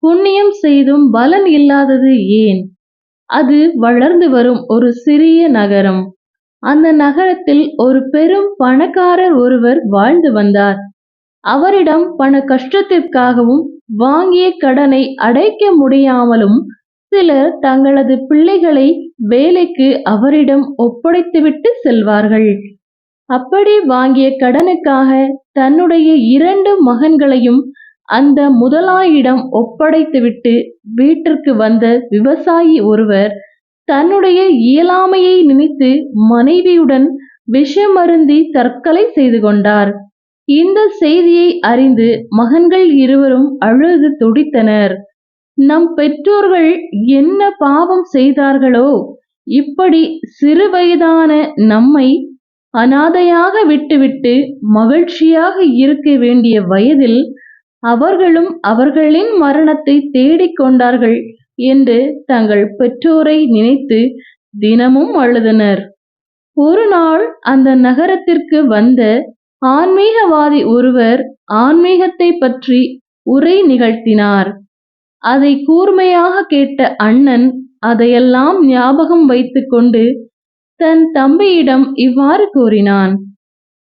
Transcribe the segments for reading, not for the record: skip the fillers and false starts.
புண்ணியம் செய்தும் பலன் இல்லாதது ஏன்? அது வளர்ந்து வரும் ஒரு சிறிய நகரம். அந்த நகரத்தில் ஒரு பெரும் பணக்காரர் ஒருவர் வாழ்ந்து வந்தார். அவரிடம் பண கஷ்டத்திற்காகவும் வாங்கிய கடனை அடைக்க முடியாமலும் சிலர் தங்களது பிள்ளைகளை வேலைக்கு அவரிடம் ஒப்படைத்துவிட்டு செல்வார்கள். அப்படி வாங்கிய கடனுக்காக தன்னுடைய 2 மகன்களையும் அந்த முதலாளியிடம் ஒப்படைத்துவிட்டு வீட்டிற்கு வந்த விவசாயி ஒருவர் தன்னுடைய இயலாமையை நினைத்து மனைவியுடன் விஷமருந்தி தற்கொலை செய்து கொண்டார். இந்த செய்தியை அறிந்து மகன்கள் இருவரும் அழுது துடித்தனர். நம் பெற்றோர்கள் என்ன பாவம் செய்தார்களோ, இப்படி சிறு வயதான நம்மை அனாதையாக விட்டுவிட்டு மகிழ்ச்சியாக இருக்க வேண்டிய வயதில் அவர்களும் அவர்களின் மரணத்தை தேடிக் கொண்டார்கள் என்று தங்கள் பெற்றோரை நினைத்து தினமும் அழுதனர். ஒரு நாள் அந்த நகரத்திற்கு வந்த ஆன்மீகவாதி ஒருவர் ஆன்மீகத்தை பற்றி உரை நிகழ்த்தினார். அதை கூர்மையாக கேட்ட அண்ணன் அதையெல்லாம் ஞாபகம் வைத்துக் கொண்டு தன் தம்பியிடம் இவ்வாறு கூறினான்.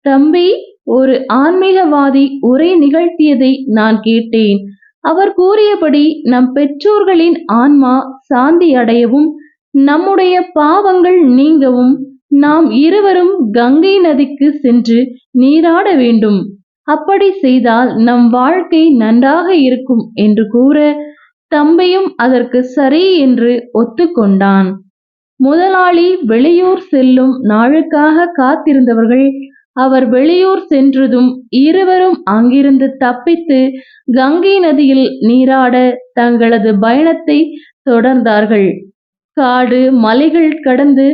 தம்பி, ஒரு ஆன்மீகவாதி உரை நிகழ்த்தியதை நான் கேட்டேன். அவர் கூறியபடி நம் பெற்றோர்களின் ஆன்மா சாந்தி அடையவும் நம்முடைய பாவங்கள் நீங்கவும் நாம் இருவரும் கங்கை நதிக்கு சென்று நீராட வேண்டும். அப்படி செய்தால் நம் வாழ்க்கை நன்றாக இருக்கும் என்று கூற தம்பியும் அதற்கு சரி என்று ஒத்துக்கொண்டான். முதலாளி வெளியூர் செல்லும் நாளுக்காக காத்திருந்தவர்கள் அவர் வெளியூர் சென்றதும் இருவரும் அங்கிருந்து தப்பித்து கங்கை நதியில் நீராட தங்களது பயணத்தை தொடர்ந்தார்கள். காடு மலைகள் கடந்து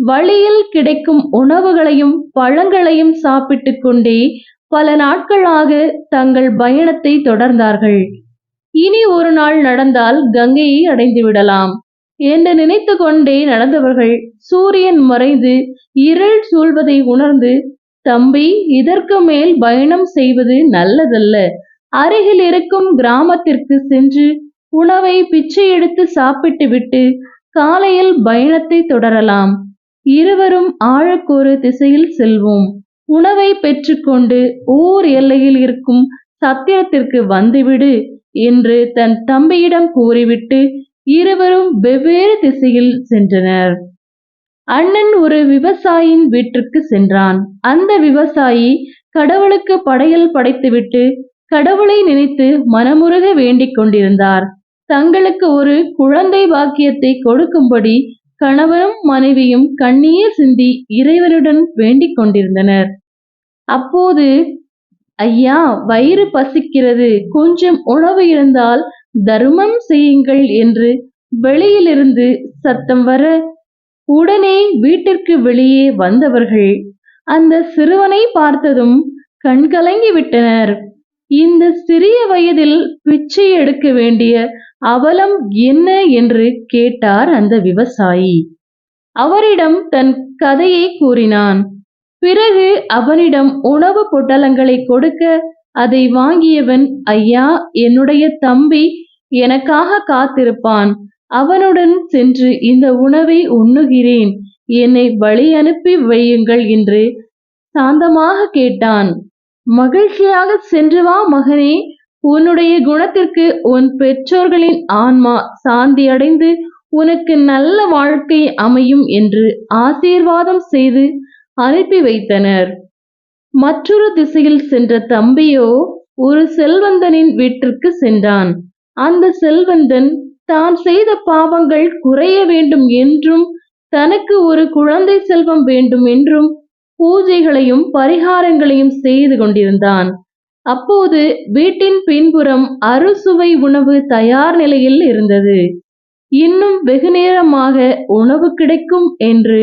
வழியில் கிடைக்கும் உணவுகளையும் பழங்களையும் சாப்பிட்டு கொண்டே பல நாட்களாக தங்கள் பயணத்தை தொடர்ந்தார்கள். இனி ஒரு நாள் நடந்தால் கங்கையை அடைந்து விடலாம் என்று நினைத்து கொண்டே நடந்தவர்கள் சூரியன் மறைந்து இருள் சூழ்வதை உணர்ந்து, தம்பி, இதற்கு மேல் பயணம் செய்வது நல்லதல்ல. அருகில் இருக்கும் கிராமத்திற்கு சென்று உணவை பிச்சை எடுத்து சாப்பிட்டு விட்டு காலையில் பயணத்தை தொடரலாம். இருவரும் ஆளுக்கொரு திசையில் செல்வோம். உணவை பெற்றுக்கொண்டு ஊர் எல்லையில் இருக்கும் சத்திரத்திற்கு வந்துவிடு என்று தன் தம்பியிடம் கூறிவிட்டு இருவரும் வெவ்வேறு திசையில் சென்றனர். அண்ணன் ஒரு விவசாயியின் வீட்டிற்கு சென்றான். அந்த விவசாயி கடவுளுக்கு படையல் படைத்துவிட்டு கடவுளை நினைத்து மனமுருக வேண்டிக் கொண்டிருந்தார். தங்களுக்கு ஒரு குழந்தை பாக்கியத்தை கொடுக்கும்படி கணவனும் மனைவியும் கண்ணீர் சிந்தி இறைவனுடன் வேண்டிக் கொண்டிருந்தனர். அப்போது, ஐயா, வயிறு பசிக்கிறது, கொஞ்சம் உணவு இருந்தால் தர்மம் செய்யுங்கள் என்று வெளியிலிருந்து சத்தம் வர, உடனே வீட்டிற்கு வெளியே வந்தவர்கள் அந்த சிறுவனை பார்த்ததும் கண்கலங்கி விட்டனர். இந்த சிறிய வயதில் பிச்சை எடுக்க வேண்டிய அவலம் என்ன என்று கேட்டார் அந்த விவசாயி. அவரிடம் தன் கதையை கூறினான். பிறகு அவனிடம் உணவு பொட்டலங்களை கொடுக்க அதை வாங்கியவன், ஐயா, என்னுடைய தம்பி எனக்காக காத்திருப்பான். அவனுடன் சென்று இந்த உணவை உண்ணுகிறேன். என்னை வழி அனுப்பி வையுங்கள் என்று சாந்தமாக கேட்டான். மகிழ்ச்சியாக சென்று வா மகனே, உன்னுடைய குணத்திற்கு உன் பெற்றோர்களின் ஆன்மா சாந்தி அடைந்து உனக்கு நல்ல வாழ்க்கை அமையும் என்று ஆசீர்வாதம் செய்து அனுப்பி வைத்தனர். மற்றொரு திசையில் சென்ற தம்பியோ ஒரு செல்வந்தனின் வீட்டிற்கு சென்றான். அந்த செல்வந்தன் தான் செய்த பாவங்கள் குறைய வேண்டும் என்றும் தனக்கு ஒரு குழந்தை செல்வம் வேண்டும் என்றும் பூஜைகளையும் பரிகாரங்களையும் செய்து கொண்டிருந்தான். அப்போது வீட்டின் பின்புறம் அறுசுவை உணவு தயார் நிலையில் இருந்தது. இன்னும் வெகு நேரமாக உணவு கிடைக்கும் என்று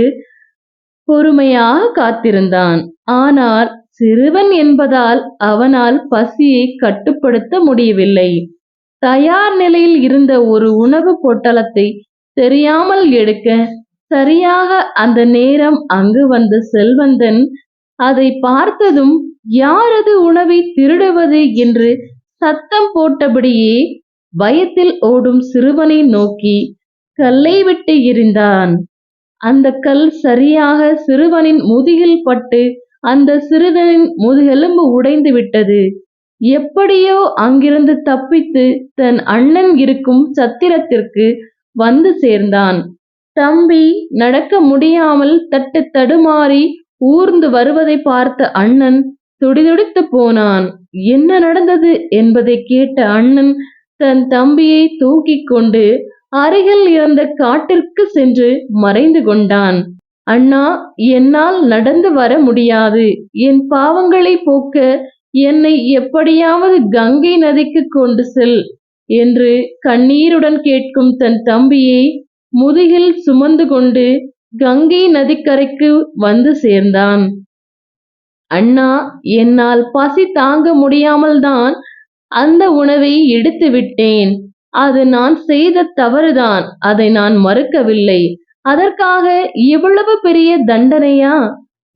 பொறுமையாக காத்திருந்தான். ஆனால் சிறுவன் என்பதால் அவனால் பசியை கட்டுப்படுத்த முடியவில்லை. தயார் நிலையில் இருந்த ஒரு உணவு பொட்டலத்தை தெரியாமல் எடுக்க சரியாக அந்த நேரம் அங்கு வந்த செல்வந்தன் அதை பார்த்ததும், யாரது உணவை திருடுவது என்று சத்தம் போட்டபடியே பயத்தில் ஓடும் சிறுவனை நோக்கி கல்லை விட்டு எறிந்தான். அந்த கல் சரியாக சிறுவனின் முதுகில் பட்டு அந்த சிறுவனின் முதுகெலும்பு உடைந்து விட்டது. எப்படியோ அங்கிருந்து தப்பித்து தன் அண்ணன் இருக்கும் சத்திரத்திற்கு வந்து சேர்ந்தான். தம்பி நடக்க முடியாமல் தட்டு தடுமாறி ஊர்ந்து வருவதை பார்த்த அண்ணன் துடிதுடித்து போனான். என்ன நடந்தது என்பதை கேட்ட அண்ணன் தன் தம்பியை தூக்கிக் கொண்டு அருகில் இருந்த காட்டிற்கு சென்று மறைந்து கொண்டான். அண்ணா, என்னால் நடந்து வர முடியாது. என் பாவங்களை போக்க என்னை எப்படியாவது கங்கை நதிக்கு கொண்டு செல் என்று கண்ணீருடன் கேட்கும் தன் தம்பியை முதுகில் சுமந்து கொண்டு கங்கை நதிக்கரைக்கு வந்து சேர்ந்தான். அண்ணா, என்னால் பசி தாங்க முடியாமல்தான் அந்த உணவை எடுத்து விட்டேன். அது நான் செய்த தவறுதான். அதை நான் மறுக்கவில்லை. அதற்காக இவ்வளவு பெரிய தண்டனையா?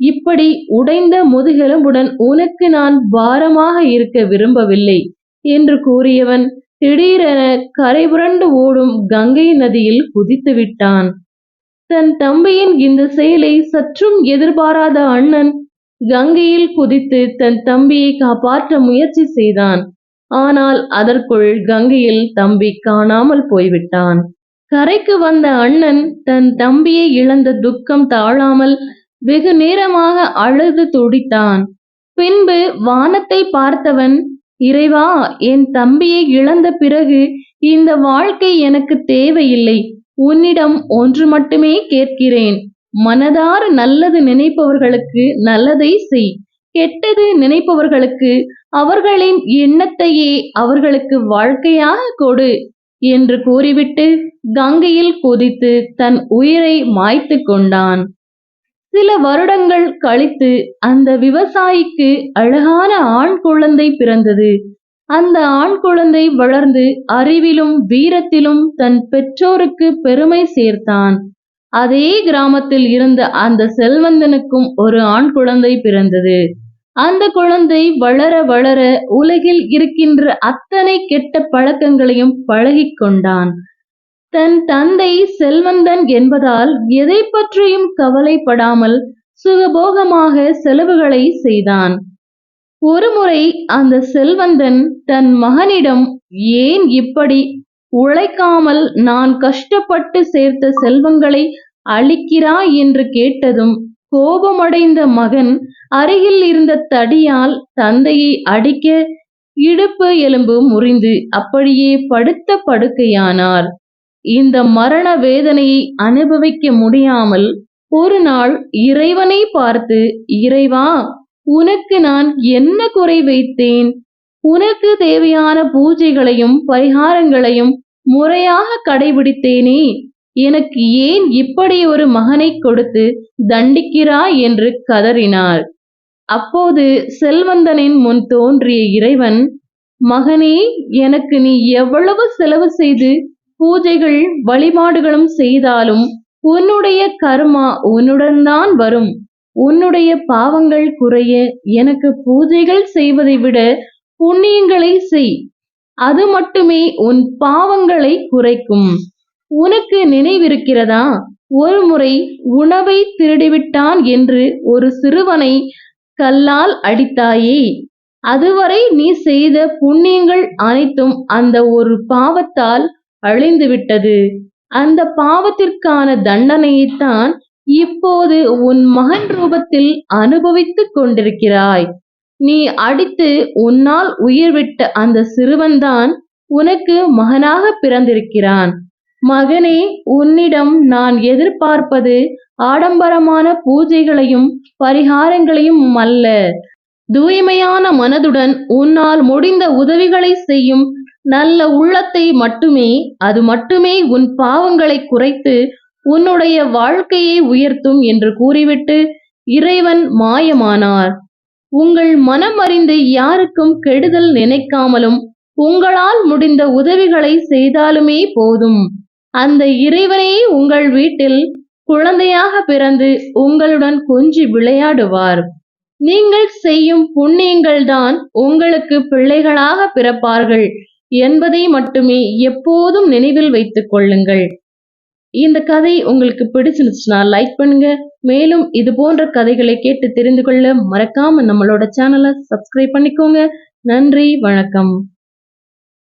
இப்படி உடைந்த முதுகெலும்புடன் உனக்கு நான் பாரமாக இருக்க விரும்பவில்லை என்று கூறியவன் திடீரென கரைபுரண்டு ஓடும் கங்கை நதியில் குதித்து விட்டான். தன் தம்பியின் இந்த செயலை சற்றும் எதிர்பாராத அண்ணன் கங்கையில் குதித்து தன் தம்பியை காப்பாற்ற முயற்சி செய்தான். ஆனால் அதற்குள் கங்கையில் தம்பி காணாமல் போய்விட்டான். கரைக்கு வந்த அண்ணன் தன் தம்பியை இழந்த துக்கம் தாழாமல் வெகு நேரமாக அழுது துடித்தான். பின்பு வானத்தை பார்த்தவன், இறைவா, என் தம்பியை இழந்த பிறகு இந்த வாழ்க்கை எனக்கு தேவையில்லை. உன்னிடம் ஒன்று மட்டுமே கேட்கிறேன். மனதார நல்லது நினைப்பவர்களுக்கு நல்லதை செய். கெட்டது நினைப்பவர்களுக்கு அவர்களின் எண்ணத்தையே அவர்களுக்கு வாழ்க்கையாக கொடு என்று கூறிவிட்டு கங்கையில் குதித்து தன் உயிரை மாய்த்து கொண்டான். சில வருடங்கள் கழித்து அந்த விவசாயிக்கு அழகான ஆண் குழந்தை பிறந்தது. அந்த ஆண் குழந்தை வளர்ந்து அறிவிலும் வீரத்திலும் தன் பெற்றோருக்கு பெருமை சேர்த்தான். அதே கிராமத்தில் இருந்த அந்த செல்வந்தனுக்கும் ஒரு ஆண் குழந்தை பிறந்தது. அந்த குழந்தை வளர வளர உலகில் இருக்கின்ற அத்தனை கெட்ட பழக்கங்களையும் பழகிக் கொண்டான். தன் தந்தை செல்வந்தன் என்பதால் எதை பற்றியும் கவலைப்படாமல் சுகபோகமாக செலவுகளை செய்தான். ஒருமுறை அந்த செல்வந்தன் தன் மகனிடம், ஏன் இப்படி உழைக்காமல் நான் கஷ்டப்பட்டு சேர்த்த செல்வங்களை அழிக்கிறாய் என்று கேட்டதும் கோபமடைந்த மகன் அருகில் இருந்த தடியால் தந்தையை அடிக்க இடுப்பு எலும்பு முறிந்து அப்படியே படுத்த படுக்கையானார். இந்த மரண வேதனையை அனுபவிக்க முடியாமல் ஒரு நாள் இறைவனை பார்த்து, இறைவா, உனக்கு நான் என்ன குறை வைத்தேன்? உனக்கு தேவையான பூஜைகளையும் பரிகாரங்களையும் முறையாக கடைபிடித்தேனே. எனக்கு ஏன் இப்படி ஒரு மகனை கொடுத்து தண்டிக்கிறாய் என்று கதறினார். அப்போது செல்வந்தனின் முன் தோன்றிய இறைவன், மகனே, எனக்கு நீ எவ்வளவு செலவு செய்து பூஜைகள் வழிபாடுகளும் செய்தாலும் உன்னுடைய கர்மா உன்னுடன் தான் வரும். உன்னுடைய பாவங்கள் குறைய எனக்கு பூஜைகள் செய்வதை விட புண்ணியங்களை செய். அது மட்டுமே உன் பாவங்களை குறைக்கும். உனக்கு நினைவிருக்கிறதா, ஒரு முறை உணவை திருடிவிட்டான் என்று ஒரு சிறுவனை கல்லால் அடித்தாயே? அதுவரை நீ செய்த புண்ணியங்கள் அனைத்தும் அந்த ஒரு பாவத்தால் அழிந்துவிட்டது. அந்த பாவத்திற்கான தண்டனையைத்தான் இப்போது உன் மகன் ரூபத்தில் அனுபவித்துக் கொண்டிருக்கிறாய். நீ அடித்து உன்னால் உயிர் விட்ட அந்த சிறுவன்தான் உனக்கு மகனாக பிறந்திருக்கிறான். மகனே, உன்னிடம் நான் எதிர்பார்ப்பது ஆடம்பரமான பூஜைகளையும் பரிகாரங்களையும் அல்ல. தூய்மையான மனதுடன் உன்னால் முடிந்த உதவிகளை செய்யும் நல்ல உள்ளத்தை மட்டுமே. அது மட்டுமே உன் பாவங்களை குறைத்து உன்னுடைய வாழ்க்கையை உயர்த்தும் என்று கூறிவிட்டு இறைவன் மாயமானார். உங்கள் மனம் அறிந்து யாருக்கும் கெடுதல் நினைக்காமலும் உங்களால் முடிந்த உதவிகளை செய்தாலுமே போதும். அந்த இறைவனே உங்கள் வீட்டில் குழந்தையாக பிறந்து உங்களுடன் கொஞ்சி விளையாடுவார். நீங்கள் செய்யும் புண்ணியங்கள்தான் உங்களுக்கு பிள்ளைகளாக பிறப்பார்கள் என்பதை மட்டுமே எப்போதும் நினைவில் வைத்துக் கொள்ளுங்கள். இந்த கதை உங்களுக்கு பிடிச்சிருந்துச்சுன்னா லைக் பண்ணுங்க. மேலும் இது போன்ற கதைகளை கேட்டு தெரிந்து கொள்ள மறக்காம நம்மளோட சேனலை சப்ஸ்கிரைப் பண்ணிக்கோங்க. நன்றி, வணக்கம்.